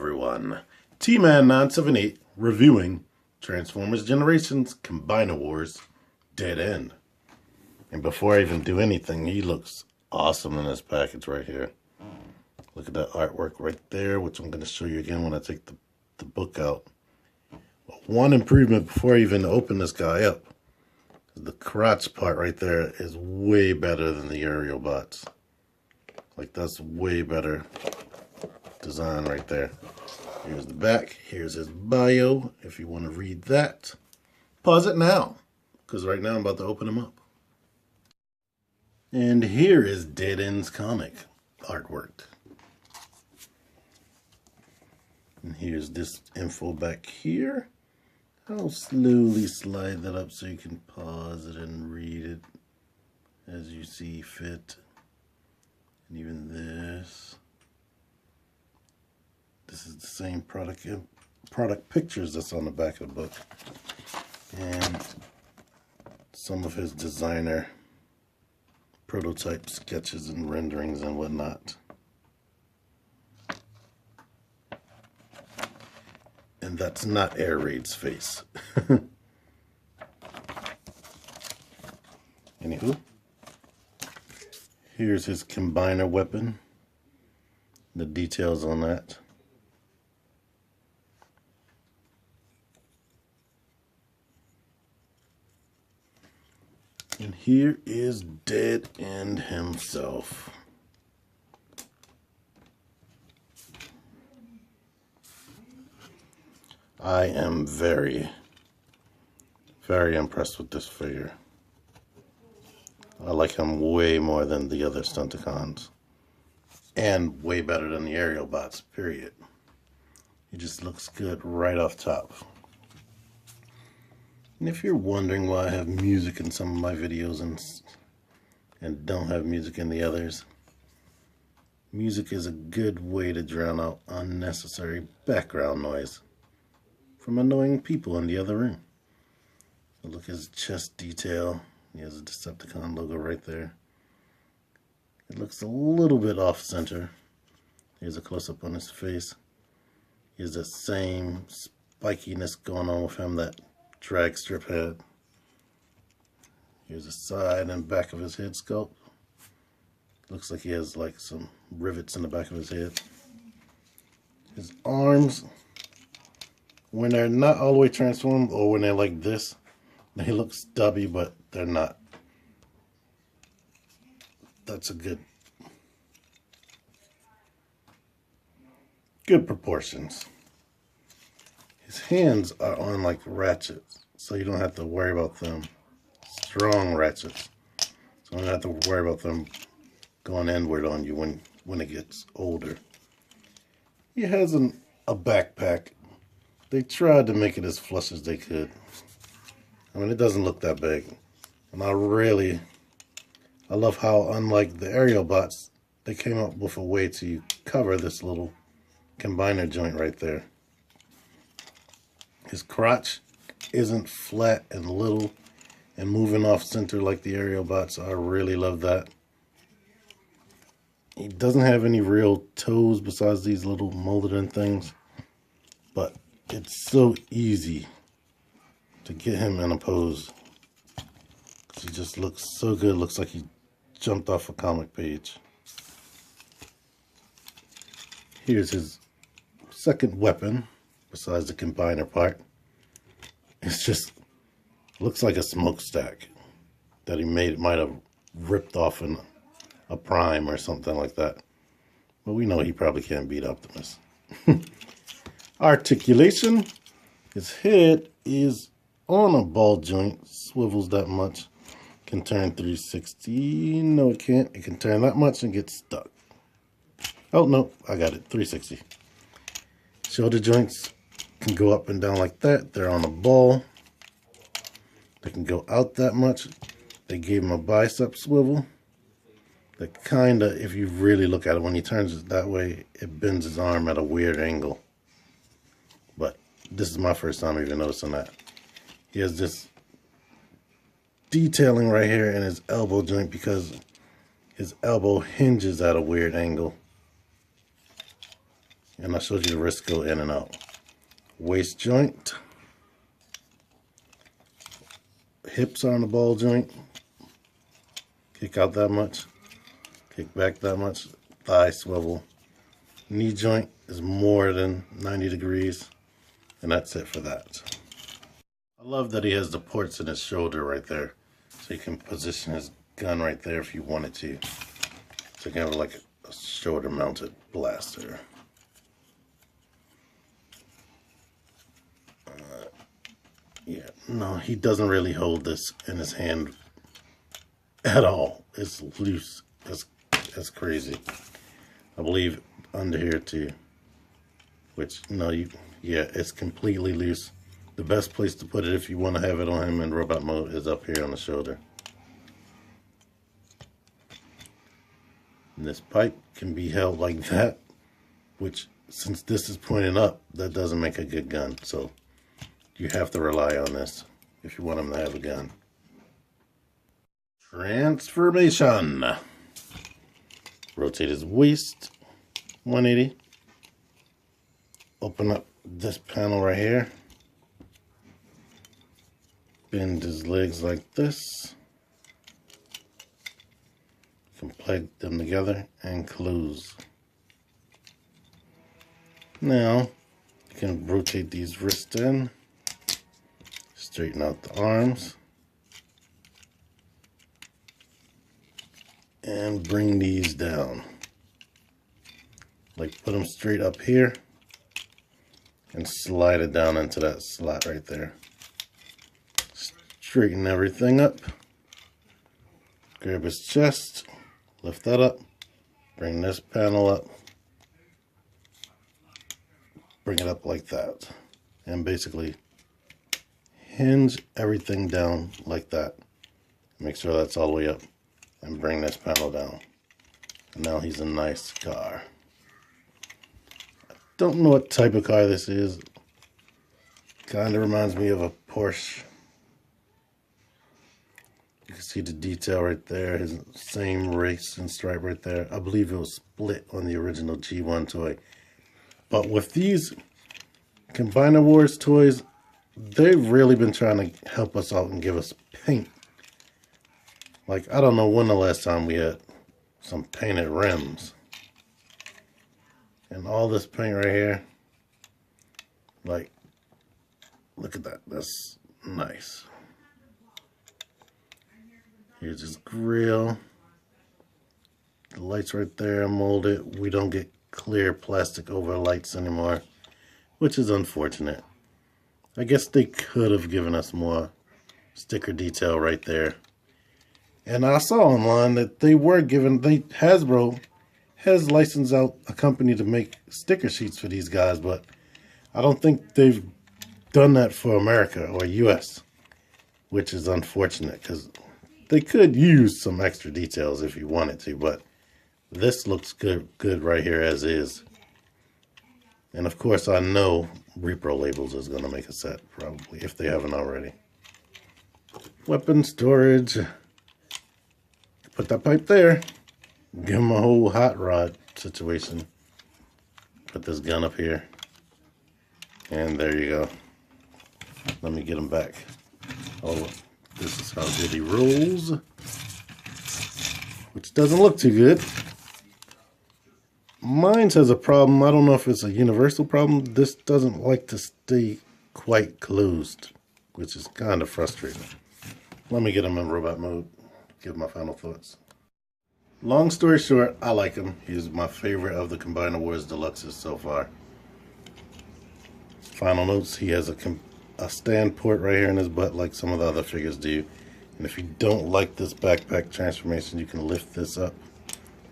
everyone, T-Man978 reviewing Transformers Generations Combiner Wars Dead End. And before I even do anything, he looks awesome in this package right here. Look at that artwork right there, which I'm going to show you again when I take the book out. But one improvement before I even open this guy up, the crotch part right there is way better than the aerial bots. Like, that's way better design right there. Here's the back. Here's his bio, if you want to read that. Pause it now, because right now I'm about to open him up. And here is Dead End's comic artwork. And here's this info back here. I'll slowly slide that up so you can pause it and read it as you see fit. And even this. This is the same product pictures that's on the back of the book. And some of his designer prototype sketches and renderings and whatnot. And that's not Air Raid's face. Anywho, here's his combiner weapon. The details on that. And here is Dead End himself. I am very, very impressed with this figure. I like him way more than the other Stunticons. And way better than the aerial bots, period. He just looks good right off top. And if you're wondering why I have music in some of my videos and don't have music in the others, music is a good way to drown out unnecessary background noise from annoying people in the other room. So look at his chest detail. He has a Decepticon logo right there. It looks a little bit off center. Here's a close-up on his face. He has the same spikiness going on with him that drag strip had. Here's the side and back of his head sculpt. Looks like he has like some rivets in the back of his head. His arms, when they're not all the way transformed, or when they're like this, they look stubby, but they're not. That's a good proportions. His hands are on like ratchets, so you don't have to worry about them. Strong ratchets. So you don't have to worry about them going inward on you when it gets older. He has a backpack. They tried to make it as flush as they could. I mean, it doesn't look that big. And I love how, unlike the aerial bots, they came up with a way to cover this little combiner joint right there. His crotch isn't flat and little and moving off center like the aerial bots. I really love that. He doesn't have any real toes besides these little molded in things, but it's so easy to get him in a pose. He just looks so good. Looks like he jumped off a comic page. Here's his second weapon, besides the combiner part. It's just looks like a smokestack that he might have ripped off in a Prime or something like that. But we know he probably can't beat Optimus. Articulation. His head is on a ball joint, swivels that much. Can turn 360. No, it can't. It can turn that much and get stuck. Oh, no, I got it. 360. Shoulder joints can go up and down like that. They're on a ball. They can go out that much. They gave him a bicep swivel. That kind of, if you really look at it, when he turns it that way, it bends his arm at a weird angle. But this is my first time even noticing that. He has this detailing right here in his elbow joint because his elbow hinges at a weird angle. And I showed you the wrist go in and out. Waist joint. Hips are on the ball joint. Kick out that much. Kick back that much. Thigh swivel. Knee joint is more than 90 degrees. And that's it for that. I love that he has the ports in his shoulder right there. So you can position his gun right there if you wanted to. So you can have like a shoulder mounted blaster. Yeah, no, he doesn't really hold this in his hand at all. It's loose. That's crazy. I believe under here too. Which, no, yeah, it's completely loose. The best place to put it if you want to have it on him in robot mode is up here on the shoulder. And this pipe can be held like that, which, since this is pointing up, that doesn't make a good gun. So you have to rely on this if you want him to have a gun. Transformation. Rotate his waist 180. Open up this panel right here. Bend his legs like this. You can plug them together and close. Now you can rotate these wrists in. Straighten out the arms. And bring these down. Like put them straight up here. And slide it down into that slot right there. Straighten everything up. Grab his chest. Lift that up. Bring this panel up. Bring it up like that. And basically hinge everything down like that. Make sure that's all the way up. And bring this panel down. And now he's a nice car. I don't know what type of car this is. Kind of reminds me of a Porsche. You can see the detail right there. His same race and stripe right there. I believe it was split on the original G1 toy. But with these Combiner Wars toys, they've really been trying to help us out and give us paint. Like, I don't know when the last time we had some painted rims. And all this paint right here. Like, look at that. That's nice. Here's his grill. The lights right there molded. We don't get clear plastic over lights anymore, which is unfortunate. I guess they could have given us more sticker detail right there. And I saw online that Hasbro has licensed out a company to make sticker sheets for these guys, but I don't think they've done that for America or US, which is unfortunate because they could use some extra details if you wanted to, but this looks good right here as is. And of course, I know Repro Labels is going to make a set, probably, if they haven't already. Weapon storage. Put that pipe there. Give him a whole hot rod situation. Put this gun up here. And there you go. Let me get him back. Oh, this is how good he rolls. Which doesn't look too good. Mine has a problem. I don't know if it's a universal problem. This doesn't like to stay quite closed, which is kind of frustrating. Let me get him in robot mode. Give my final thoughts. Long story short, I like him. He's my favorite of the Combiner Wars Deluxes so far. Final notes, he has a stand port right here in his butt like some of the other figures do. And if you don't like this backpack transformation, you can lift this up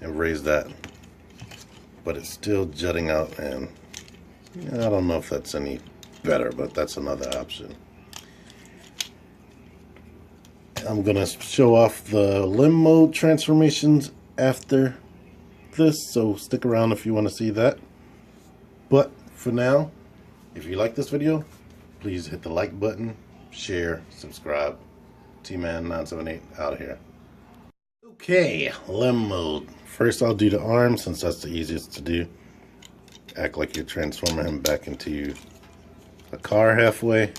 and raise that. But it's still jutting out, and I don't know if that's any better, but that's another option. I'm going to show off the limb mode transformations after this, so stick around if you want to see that. But for now, if you like this video, please hit the like button, share, subscribe. T-Man978 out of here. Okay, limb mode. First I'll do the arm since that's the easiest to do. act like you're transforming him back into a car halfway.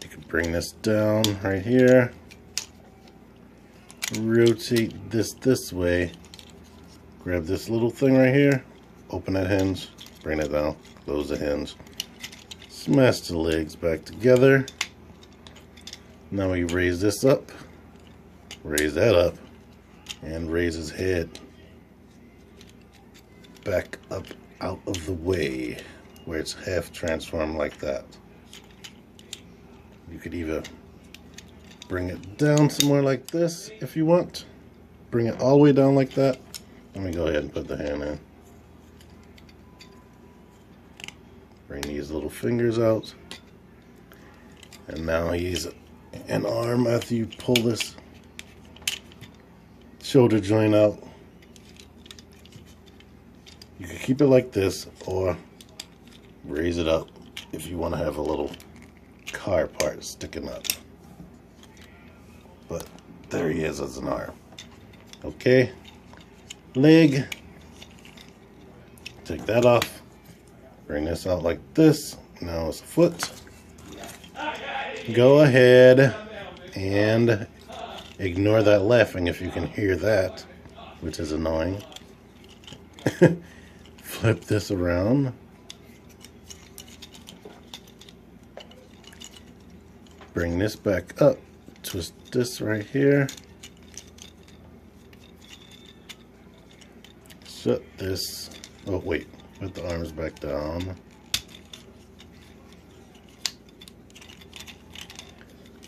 You can bring this down right here. Rotate this way. Grab this little thing right here. Open that hinge. Bring it down. Close the hinge. Smash the legs back together. Now we raise this up. Raise that up. And raise his head back up out of the way where it's half transformed like that. You could either bring it down somewhere like this if you want. Bring it all the way down like that. Let me go ahead and put the hand in. Bring these little fingers out. And now he's an arm after you pull this shoulder joint out. You can keep it like this or raise it up if you want to have a little car part sticking up. But there he is as an arm. Okay, leg. Take that off. Bring this out like this. Now it's a foot. Go ahead and ignore that laughing if you can hear that, which is annoying. Flip this around. Bring this back up. Twist this right here. Shut this. Oh, wait. Put the arms back down.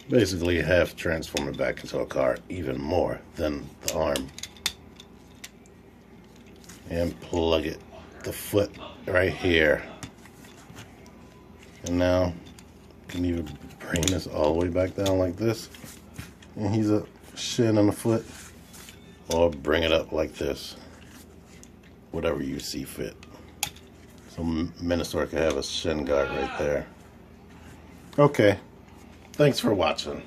Basically, half transform it back into a car, even more than the arm. And plug it, the foot right here. And now, you can even bring this all the way back down like this. And he's a shin and a foot. Or bring it up like this. Whatever you see fit. So Minosaur can have a shin guard right there. Okay. Thanks for watching.